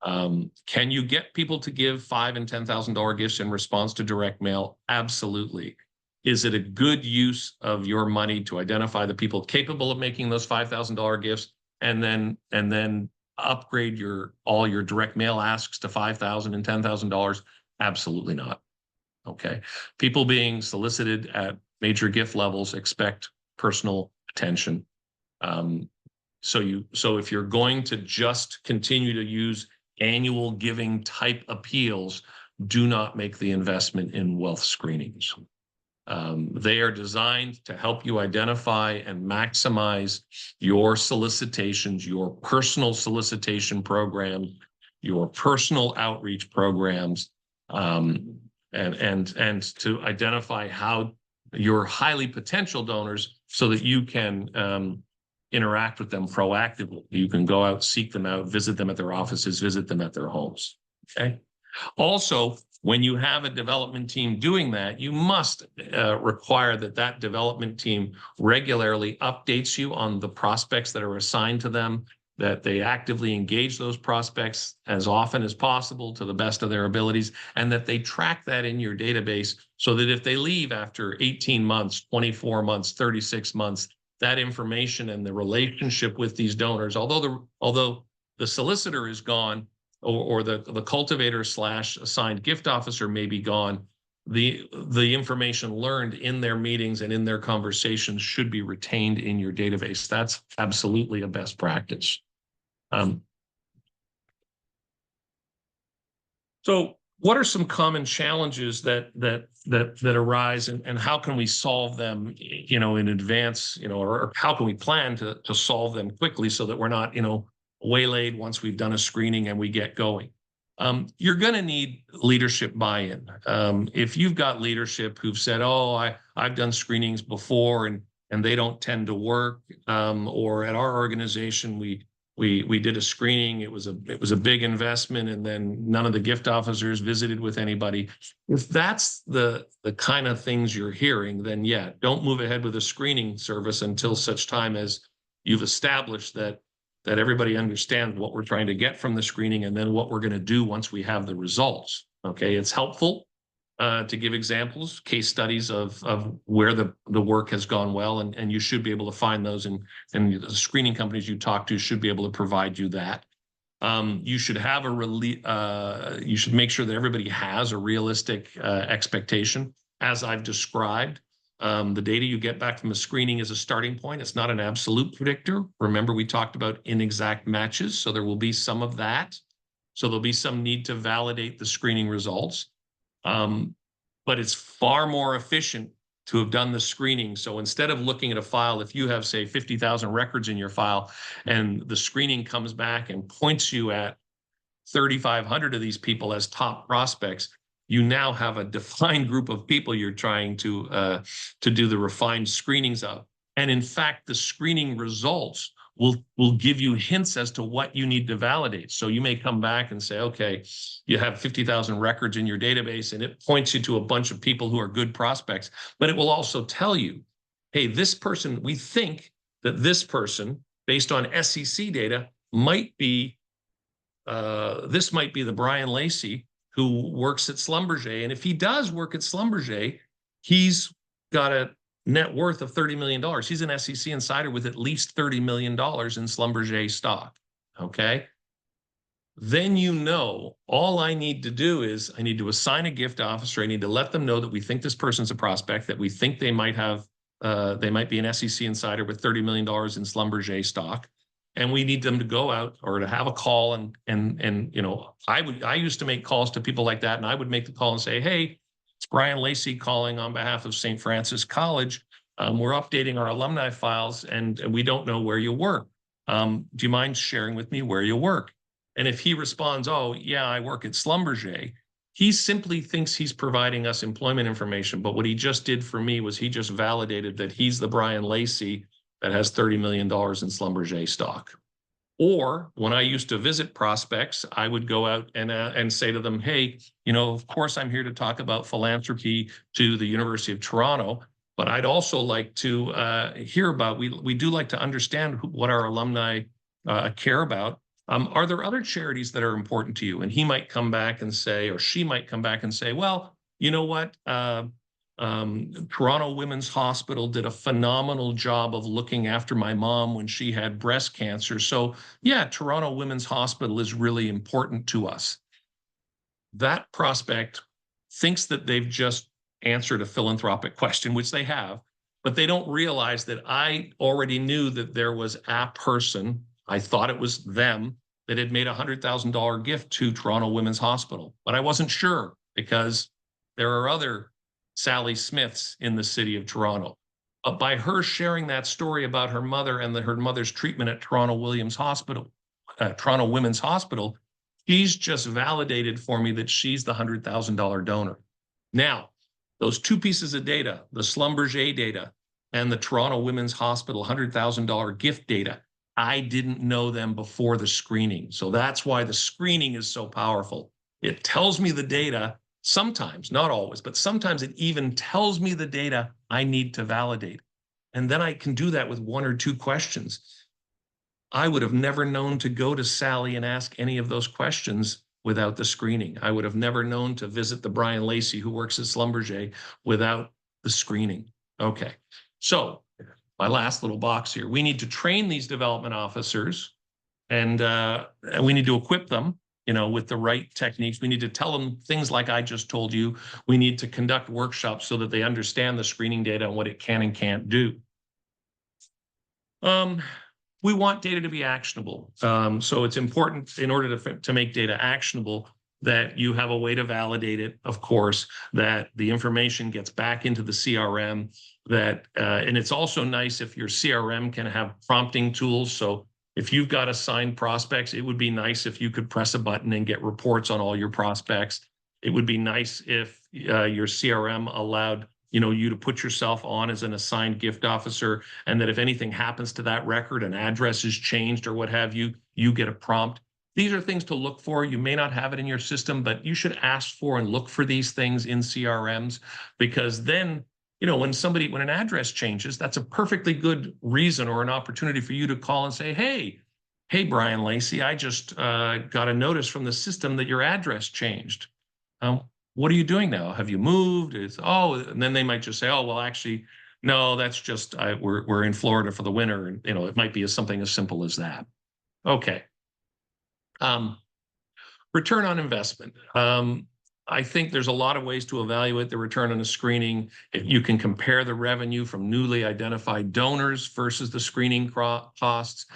Can you get people to give $5,000 and $10,000 gifts in response to direct mail? Absolutely. Is it a good use of your money to identify the people capable of making those $5,000 gifts and then upgrade all your direct mail asks to $5,000 and $10,000? Absolutely not. Okay. People being solicited at major gift levels expect personal attention. So if you're going to just continue to use annual giving type appeals, do not make the investment in wealth screenings. They are designed to help you identify and maximize your solicitations, your personal solicitation programs, your personal outreach programs, and to identify how your highly potential donors so that you can interact with them proactively. You can go out, seek them out, visit them at their offices, visit them at their homes. Okay. Also, when you have a development team doing that, you must require that that development team regularly updates you on the prospects that are assigned to them, that they actively engage those prospects as often as possible to the best of their abilities, and that they track that in your database so that if they leave after 18 months, 24 months, 36 months, that information and the relationship with these donors, although the solicitor is gone, or the cultivator / assigned gift officer may be gone, the information learned in their meetings and in their conversations should be retained in your database. That's absolutely a best practice. So what are some common challenges that arise, and how can we solve them, in advance, or how can we plan to solve them quickly so that we're not, waylaid once we've done a screening and we get going? You're going to need leadership buy-in. If you've got leadership who've said, "Oh, I've done screenings before and they don't tend to work," or at our organization we did a screening, it was a big investment, and then none of the gift officers visited with anybody. If that's the kind of things you're hearing, then yeah, don't move ahead with a screening service until such time as you've established that everybody understands what we're trying to get from the screening and then what we're going to do once we have the results. Okay, it's helpful to give examples, case studies of where the work has gone well, and you should be able to find those, and the screening companies you talk to should be able to provide you that. You should have you should make sure that everybody has a realistic expectation, as I've described. The data you get back from the screening is a starting point. It's not an absolute predictor. Remember, we talked about inexact matches, so there will be some of that. So there'll be some need to validate the screening results. But it's far more efficient to have done the screening. So instead of looking at a file, if you have, say, 50,000 records in your file, and the screening comes back and points you at 3,500 of these people as top prospects, you now have a defined group of people you're trying to do the refined screenings of. And in fact, the screening results will give you hints as to what you need to validate. So you may come back and say, okay, you have 50,000 records in your database, and it points you to a bunch of people who are good prospects, but it will also tell you, hey, this person, we think that this person, based on SEC data, might be, this might be the Brian Lacy who works at Schlumberger. And if he does work at Schlumberger, he's got a net worth of $30 million. He's an SEC insider with at least $30 million in Schlumberger stock. Okay. Then all I need to do is I need to assign a gift officer. I need to let them know that we think this person's a prospect, that we think they might be an SEC insider with $30 million in Schlumberger stock. And we need them to go out or to have a call, and I used to make calls to people like that, and I would make the call and say, hey, it's Brian Lacy calling on behalf of St. Francis College. We're updating our alumni files, and we don't know where you work. Do you mind sharing with me where you work? And if he responds, oh, yeah, I work at Schlumberger, he simply thinks he's providing us employment information. But what he just did for me was he just validated that he's the Brian Lacy that has $30 million in Schlumberger stock. Or when I used to visit prospects, I would go out and say to them, hey, of course, I'm here to talk about philanthropy to the University of Toronto, but I'd also like to hear about, we do like to understand what our alumni care about. Are there other charities that are important to you? And he might come back and say, or she might come back and say, well, you know what? Toronto Women's Hospital did a phenomenal job of looking after my mom when she had breast cancer. So yeah, Toronto Women's Hospital is really important to us. That prospect thinks that they've just answered a philanthropic question, which they have, but they don't realize that I already knew that there was a person, I thought it was them, that had made a $100,000 gift to Toronto Women's Hospital, but I wasn't sure because there are other Sally Smiths in the city of Toronto. But by her sharing that story about her mother and her mother's treatment at Toronto Women's Hospital, she's just validated for me that she's the $100,000 donor. Now, those two pieces of data, the Schlumberger data and the Toronto Women's Hospital $100,000 gift data, I didn't know them before the screening. So that's why the screening is so powerful. It tells me the data sometimes, not always, but sometimes it even tells me the data I need to validate. And then I can do that with 1 or 2 questions. I would have never known to go to Sally and ask any of those questions without the screening. I would have never known to visit the Brian Lacy who works at Schlumberger without the screening. Okay, so my last little box here. We need to train these development officers, and we need to equip them, with the right techniques. We need to tell them things like I just told you. We need to conduct workshops so that they understand the screening data and what it can and can't do. We want data to be actionable. So it's important in order to make data actionable that you have a way to validate it, of course, that the information gets back into the CRM, and it's also nice if your CRM can have prompting tools. So if you've got assigned prospects, it would be nice if you could press a button and get reports on all your prospects. It would be nice if your CRM allowed you to put yourself on as an assigned gift officer, and that if anything happens to that record, an address is changed or what have you, you get a prompt. These are things to look for. You may not have it in your system, but you should ask for and look for these things in CRMs, because then, when an address changes, that's a perfectly good reason or an opportunity for you to call and say, hey, Brian Lacy, I just got a notice from the system that your address changed. What are you doing now? Have you moved? And then they might just say, oh, well, actually, no, that's just, we're in Florida for the winter. And, it might be something as simple as that. Okay. Return on investment. I think there's a lot of ways to evaluate the return on a screening. You can compare the revenue from newly identified donors versus the screening costs,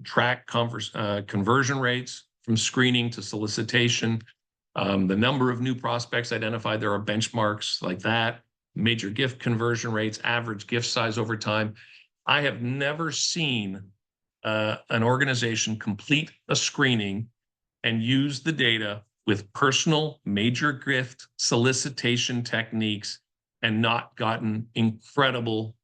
track conversion rates from screening to solicitation, the number of new prospects identified. There are benchmarks like that, major gift conversion rates, average gift size over time. I have never seen an organization complete a screening and use the data with personal major gift solicitation techniques and not gotten incredible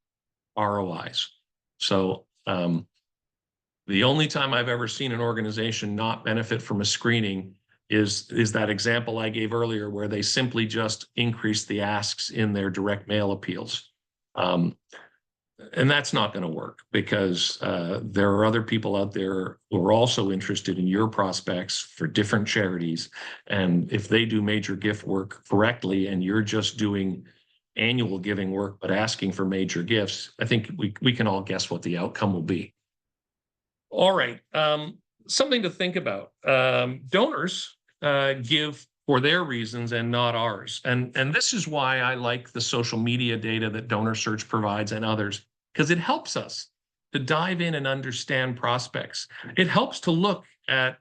ROIs. So the only time I've ever seen an organization not benefit from a screening is that example I gave earlier, where they simply just increase the asks in their direct mail appeals. And that's not going to work, because there are other people out there who are also interested in your prospects for different charities. And if they do major gift work correctly and you're just doing annual giving work but asking for major gifts, I think we can all guess what the outcome will be. All right. Something to think about. Donors give for their reasons and not ours. And this is why I like the social media data that DonorSearch provides and others, because it helps us to dive in and understand prospects. It helps to look at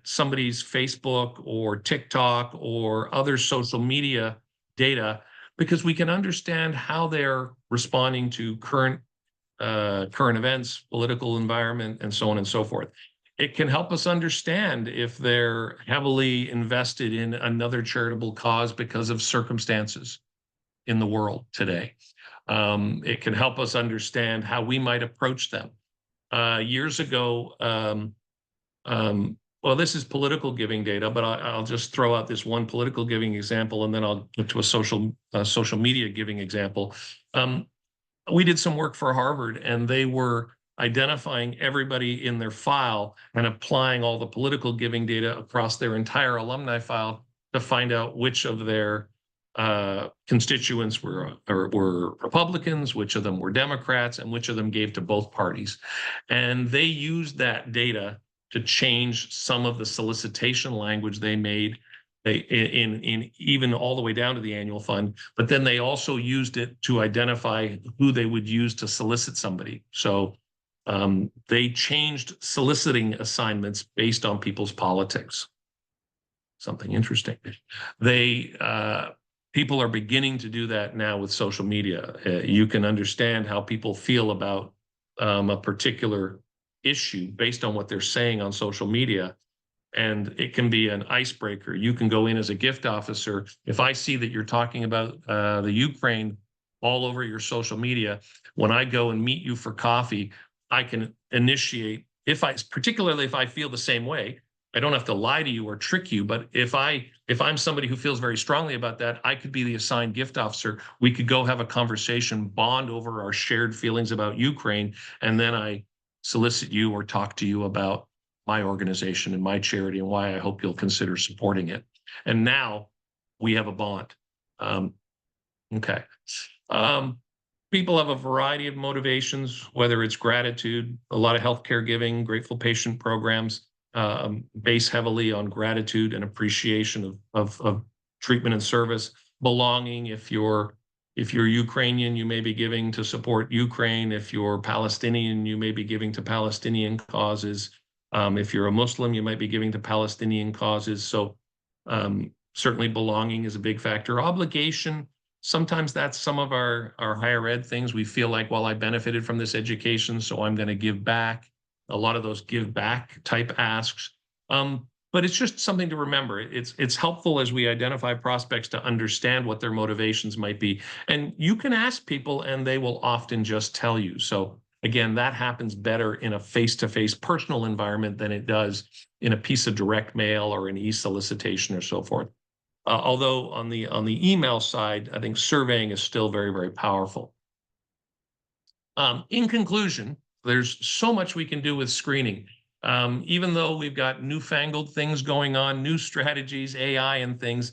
somebody's Facebook or TikTok or other social media data, because we can understand how they're responding to current events, political environment, and so on and so forth. It can help us understand if they're heavily invested in another charitable cause because of circumstances in the world today. It can help us understand how we might approach them. Years ago, well, this is political giving data, but I'll just throw out this one political giving example, and then I'll get to a social media giving example. We did some work for Harvard, and they were identifying everybody in their file and applying all the political giving data across their entire alumni file to find out which of their constituents were Republicans, which of them were Democrats, and which of them gave to both parties. And they used that data to change some of the solicitation language they made in even all the way down to the annual fund, but then they also used it to identify who they would use to solicit somebody. So they changed soliciting assignments based on people's politics. Something interesting. People are beginning to do that now with social media. You can understand how people feel about a particular issue based on what they're saying on social media. And it can be an icebreaker. You can go in as a gift officer. If I see that you're talking about the Ukraine all over your social media, when I go and meet you for coffee, I can initiate, particularly if I feel the same way, I don't have to lie to you or trick you, but if I'm somebody who feels very strongly about that, I could be the assigned gift officer. We could go have a conversation, bond over our shared feelings about Ukraine, and then I solicit you or talk to you about my organization and my charity and why I hope you'll consider supporting it. And now we have a bond. Okay. People have a variety of motivations, whether it's gratitude, a lot of healthcare giving, grateful patient programs, base heavily on gratitude and appreciation of treatment and service. Belonging, if you're Ukrainian, you may be giving to support Ukraine. If you're Palestinian, you may be giving to Palestinian causes. If you're a Muslim, you might be giving to Palestinian causes. So certainly belonging is a big factor. Obligation, sometimes that's some of our higher ed things. We feel like, well, I benefited from this education, so I'm going to give back. A lot of those give back type asks. But it's just something to remember. It's helpful as we identify prospects to understand what their motivations might be. And you can ask people and they will often just tell you. So again, that happens better in a face-to-face personal environment than it does in a piece of direct mail or an e-solicitation or so forth. Although on the email side, I think surveying is still very, very powerful. In conclusion, there's so much we can do with screening. Even though we've got newfangled things going on, new strategies, AI and things,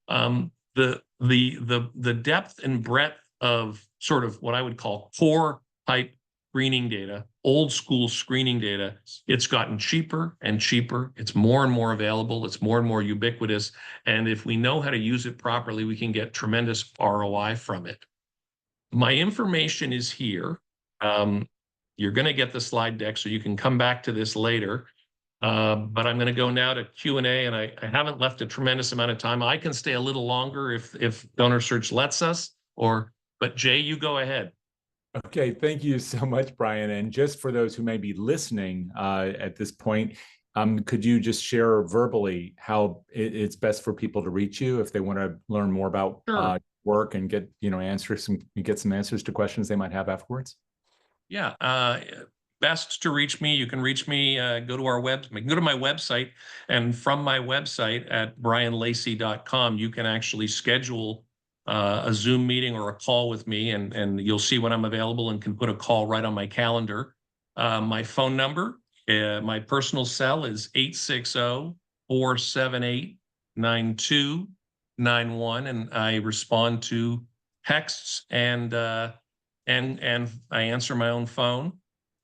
the depth and breadth of sort of what I would call core type screening data, old school screening data, it's gotten cheaper and cheaper. It's more and more available. It's more and more ubiquitous. And if we know how to use it properly, we can get tremendous ROI from it. My information is here. You're going to get the slide deck, so you can come back to this later. But I'm going to go now to Q&A, and I haven't left a tremendous amount of time. I can stay a little longer if DonorSearch lets us, but Jay, you go ahead. Okay, thank you so much, Brian. And just for those who may be listening at this point, could you just share verbally how it's best for people to reach you if they want to learn more about Sure. work and get some answers to questions they might have afterwards? Yeah, best to reach me. You can reach me. Go to my website, and from my website at brianlacy.com, you can actually schedule a Zoom meeting or a call with me, and you'll see when I'm available and can put a call right on my calendar. My phone number, my personal cell is 860-478-9291, and I respond to texts and I answer my own phone.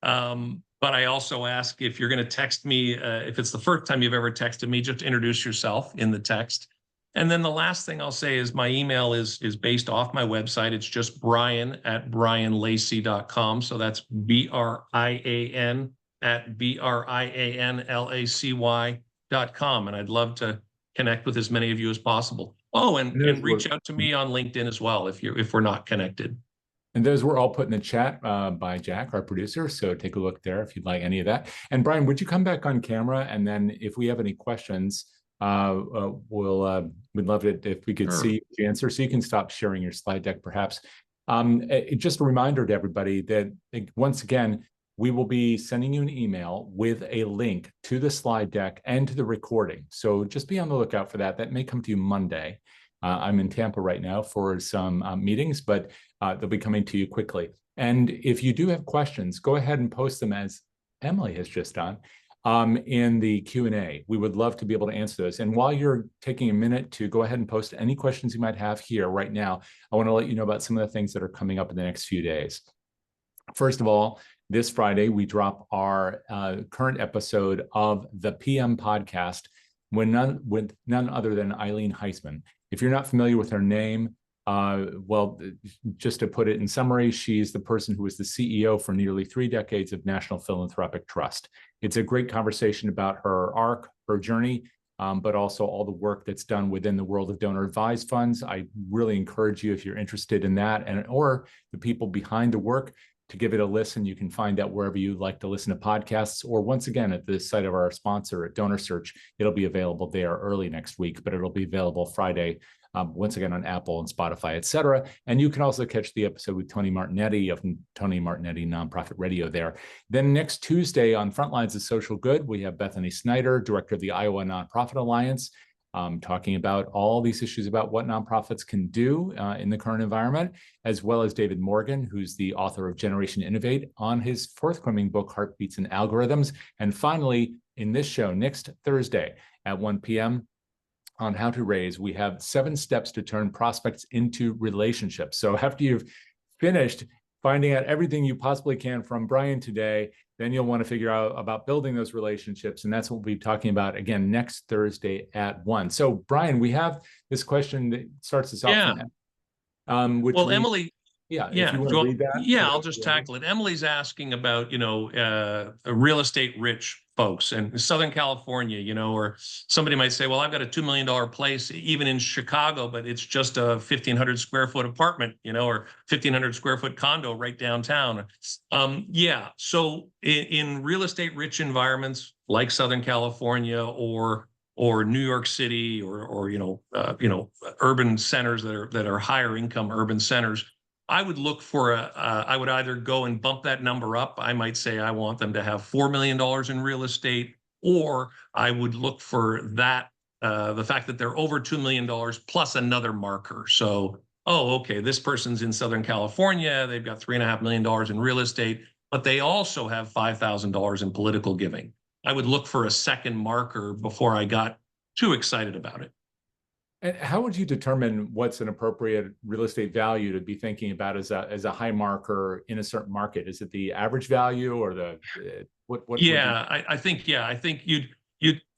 But I also ask, if you're going to text me, if it's the first time you've ever texted me, just introduce yourself in the text. And then the last thing I'll say is my email is based off my website. It's just brian@brianlacy.com. So that's BRIAN@BRIANLACY.com. And I'd love to connect with as many of you as possible. Oh, and reach out to me on LinkedIn as well if we're not connected. And those were all put in the chat by Jack, our producer. So take a look there if you'd like any of that. And Brian, would you come back on camera? And then if we have any questions, we'd love it if we could see the answer. So you can stop sharing your slide deck, perhaps. Just a reminder to everybody that, once again, we will be sending you an email with a link to the slide deck and to the recording. So just be on the lookout for that. That may come to you Monday. I'm in Tampa right now for some meetings, but they'll be coming to you quickly. And if you do have questions, go ahead and post them, as Emily has just done, in the Q&A. We would love to be able to answer those. And while you're taking a minute to go ahead and post any questions you might have here right now, I want to let you know about some of the things that are coming up in the next few days. First of all, this Friday, we drop our current episode of the PM podcast with none other than Eileen Heisman. If you're not familiar with her name, well, just to put it in summary, she's the person who was the CEO for nearly 3 decades of National Philanthropic Trust. It's a great conversation about her arc, her journey, but also all the work that's done within the world of donor advised funds. I really encourage you, if you're interested in that or the people behind the work, to give it a listen. You can find that wherever you like to listen to podcasts, or once again, at the site of our sponsor at DonorSearch. It'll be available there early next week, but it'll be available Friday once again on Apple and Spotify, etc. And you can also catch the episode with Tony Martignetti of Tony Martignetti Nonprofit Radio there. Then next Tuesday on Frontlines of Social Good, we have Bethany Snyder, director of the Iowa Nonprofit Alliance, talking about all these issues about what nonprofits can do in the current environment, as well as David Morgan, who's the author of Generation Innovate, on his forthcoming book, Heartbeats and Algorithms. And finally, in this show, next Thursday at 1 p.m., on How to Raise, we have 7 steps to turn prospects into relationships. So after you've finished finding out everything you possibly can from Brian today, then you'll want to figure out about building those relationships. And that's what we'll be talking about again next Thursday at 1. So Brian, we have this question that starts us off. Which well, Emily, if you want to read that. Yeah, I'll just tackle it. Emily's asking about, real estate rich folks in Southern California, or somebody might say, well, I've got a $2 million place even in Chicago, but it's just a 1,500 square foot apartment, or 1,500 square foot condo right downtown. So in real estate rich environments like Southern California or New York City or urban centers that are higher income urban centers, I would look for I would either go and bump that number up. I might say I want them to have $4 million in real estate, or I would look for that, the fact that they're over $2 million plus another marker. So, okay, this person's in Southern California. They've got $3.5 million in real estate, but they also have $5,000 in political giving. I would look for a second marker before I got too excited about it. And how would you determine what's an appropriate real estate value to be thinking about as a high marker in a certain market? Is it the average value or the what? I think you'd.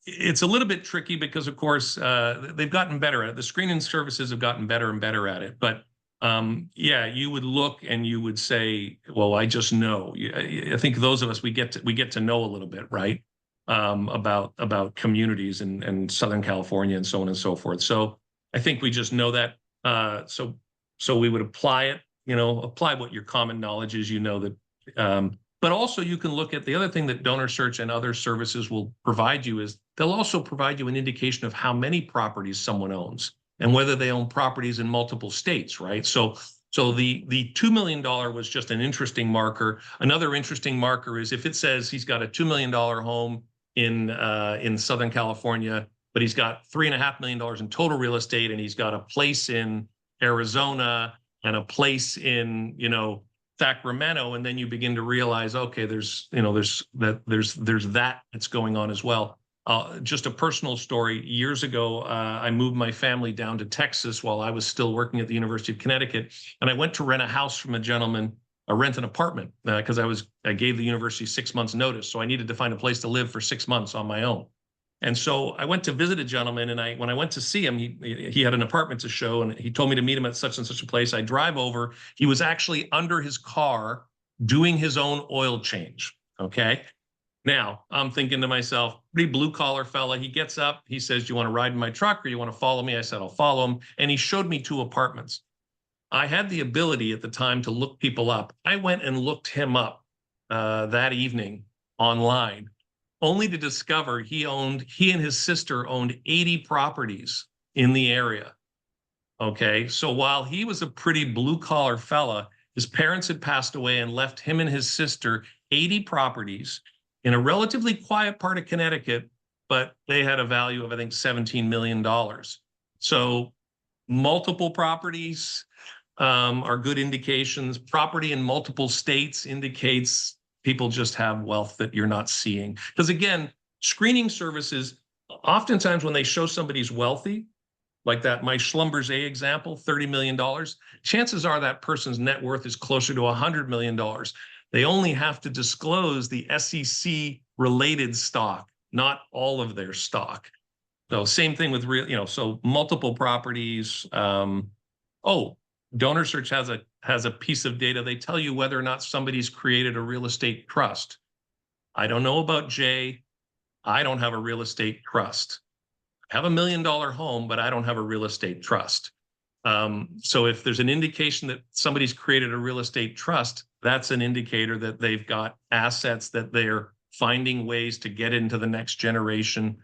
It's a little bit tricky because, of course, they've gotten better at it. The screening services have gotten better and better at it. But you would look and you would say, well, I just know. I think those of us we get to know a little bit, right? About communities in Southern California and so on and so forth. So I think we just know that. So we would apply it, apply what your common knowledge is, that. But also you can look at the other thing that DonorSearch and other services will provide you is they'll also provide you an indication of how many properties someone owns and whether they own properties in multiple states, right? So the $2 million was just an interesting marker. Another interesting marker is if it says he's got a $2 million home in Southern California, but he's got $3.5 million in total real estate, and he's got a place in Arizona and a place in Sacramento, and then you begin to realize, okay, there's that that's going on as well. Just a personal story. Years ago, I moved my family down to Texas while I was still working at the University of Connecticut, and I went to rent a house from a gentleman. Rent an apartment because I gave the university 6 months notice. So I needed to find a place to live for 6 months on my own. And so I went to visit a gentleman, and when I went to see him, he had an apartment to show, and he told me to meet him at such and such a place. I drive over. He was actually under his car doing his own oil change. Okay. Now I'm thinking to myself, pretty blue collar fella. He gets up. He says, do you want to ride in my truck or you want to follow me? I said, I'll follow him. And he showed me 2 apartments. I had the ability at the time to look people up. I went and looked him up that evening online, only to discover he and his sister owned 80 properties in the area. Okay, so while he was a pretty blue collar fella, his parents had passed away and left him and his sister 80 properties in a relatively quiet part of Connecticut, but they had a value of, I think, $17 million. So multiple properties are good indications. Property in multiple states indicates people just have wealth that you're not seeing. Because again, screening services, oftentimes when they show somebody's wealthy, like that my Schlumberger example, $30 million, chances are that person's net worth is closer to $100 million. They only have to disclose the SEC related stock, not all of their stock. So same thing with so multiple properties. DonorSearch has a piece of data. They tell you whether or not somebody's created a real estate trust. I don't know about Jay. I don't have a real estate trust. I have $1 million home, but I don't have a real estate trust. So if there's an indication that somebody's created a real estate trust, that's an indicator that they've got assets that they're finding ways to get into the next generation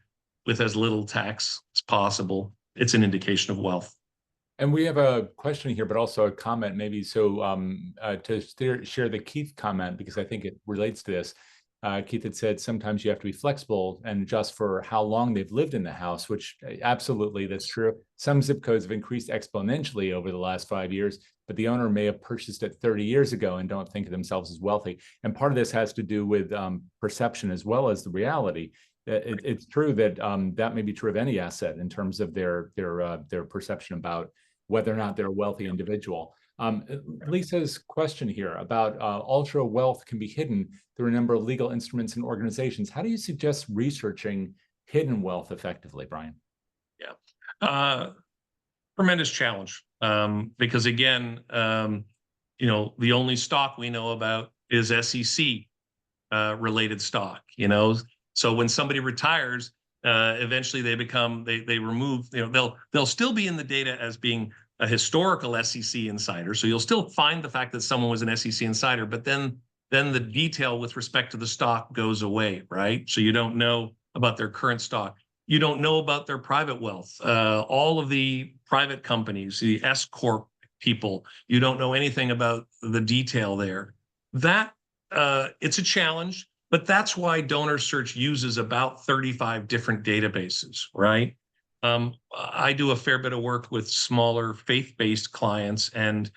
with as little tax as possible. It's an indication of wealth. And we have a question here, but also a comment maybe. So share the Keith comment, because I think it relates to this. Keith had said sometimes you have to be flexible and adjust for how long they've lived in the house, which absolutely, that's true. Some zip codes have increased exponentially over the last 5 years, but the owner may have purchased it 30 years ago and don't think of themselves as wealthy. And part of this has to do with perception as well as the reality. It's true that that may be true of any asset in terms of their perception about whether or not they're a wealthy individual. Lisa's question here about ultra wealth can be hidden through a number of legal instruments and organizations. How do you suggest researching hidden wealth effectively, Brian? Yeah, tremendous challenge, because again, the only stock we know about is SEC related stock. So when somebody retires, eventually they remove, they'll still be in the data as being a historical SEC insider. So you'll still find the fact that someone was an SEC insider, but then the detail with respect to the stock goes away, right? So you don't know about their current stock. You don't know about their private wealth. All of the private companies, the S Corp people, you don't know anything about the detail there. That it's a challenge. But that's why DonorSearch uses about 35 different databases, right? I do a fair bit of work with smaller faith-based clients, and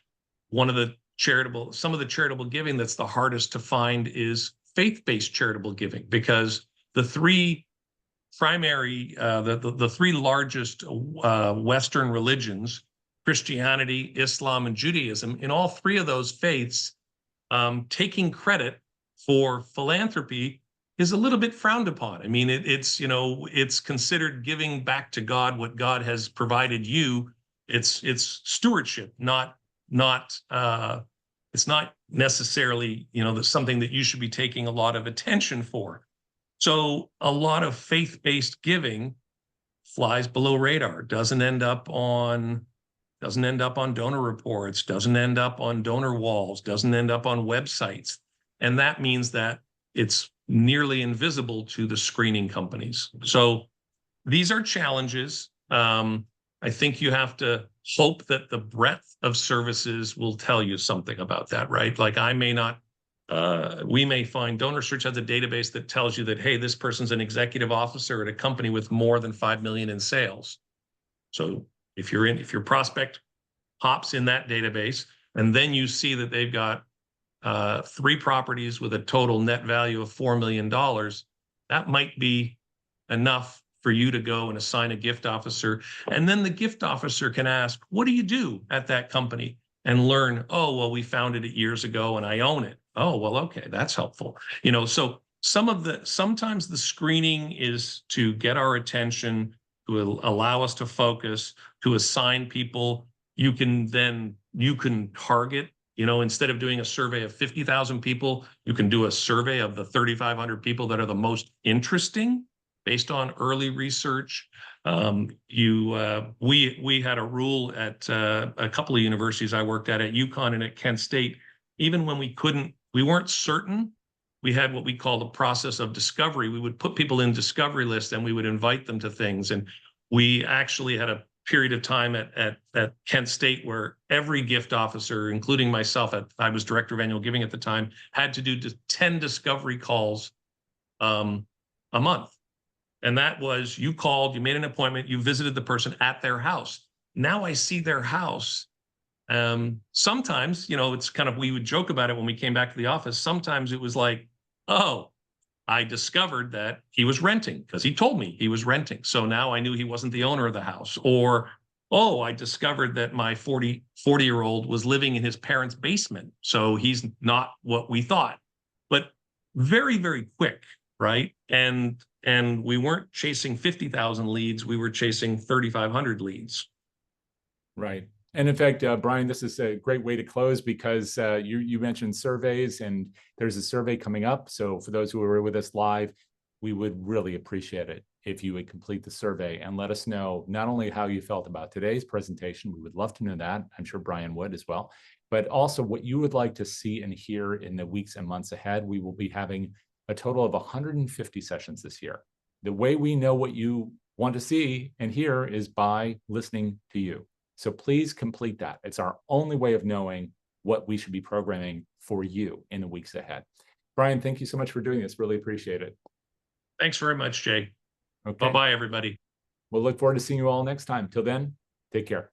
some of the charitable giving that's the hardest to find is faith-based charitable giving, because the three primary, the three largest Western religions, Christianity, Islam, and Judaism, in all three of those faiths, taking credit for philanthropy is a little bit frowned upon. I mean, it's considered giving back to God what God has provided you. It's stewardship, it's not necessarily something that you should be taking a lot of attention for. So a lot of faith-based giving flies below radar, doesn't end up on donor reports, doesn't end up on donor walls, doesn't end up on websites. And that means that it's nearly invisible to the screening companies. So these are challenges. I think you have to hope that the breadth of services will tell you something about that, right? Like we may find DonorSearch has a database that tells you that, hey, this person's an executive officer at a company with more than 5 million in sales. So if your prospect hops in that database, and then you see that they've got 3 properties with a total net value of $4 million, that might be enough for you to go and assign a gift officer. And then the gift officer can ask, what do you do at that company? And learn, oh, well, we founded it years ago and I own it. Oh, well, okay, that's helpful. So sometimes the screening is to get our attention, to allow us to focus, to assign people. You can target, instead of doing a survey of 50,000 people, you can do a survey of the 3,500 people that are the most interesting based on early research. We had a rule at a couple of universities I worked at UConn and at Kent State. Even when we weren't certain, we had what we call the process of discovery. We would put people in discovery lists and we would invite them to things. And we actually had a period of time at Kent State where every gift officer, including myself, I was director of annual giving at the time, had to do 10 discovery calls a month. And that was, you called, you made an appointment, you visited the person at their house. Now I see their house. Sometimes, it's kind of, we would joke about it when we came back to the office. Sometimes it was like, oh, I discovered that he was renting because he told me he was renting. So now I knew he wasn't the owner of the house. Or, oh, I discovered that my 40-year-old was living in his parents' basement. So he's not what we thought. But very, very quick, right? And we weren't chasing 50,000 leads. We were chasing 3,500 leads. Right. And in fact, Brian, this is a great way to close because you mentioned surveys, and there's a survey coming up. So for those who are with us live, we would really appreciate it if you would complete the survey and let us know not only how you felt about today's presentation, we would love to know that. I'm sure Brian would as well, but also what you would like to see and hear in the weeks and months ahead. We will be having a total of 150 sessions this year. The way we know what you want to see and hear is by listening to you. So please complete that. It's our only way of knowing what we should be programming for you in the weeks ahead. Brian, thank you so much for doing this. Really appreciate it. Thanks very much, Jay. Okay. Bye-bye, everybody. We'll look forward to seeing you all next time. Till then, take care.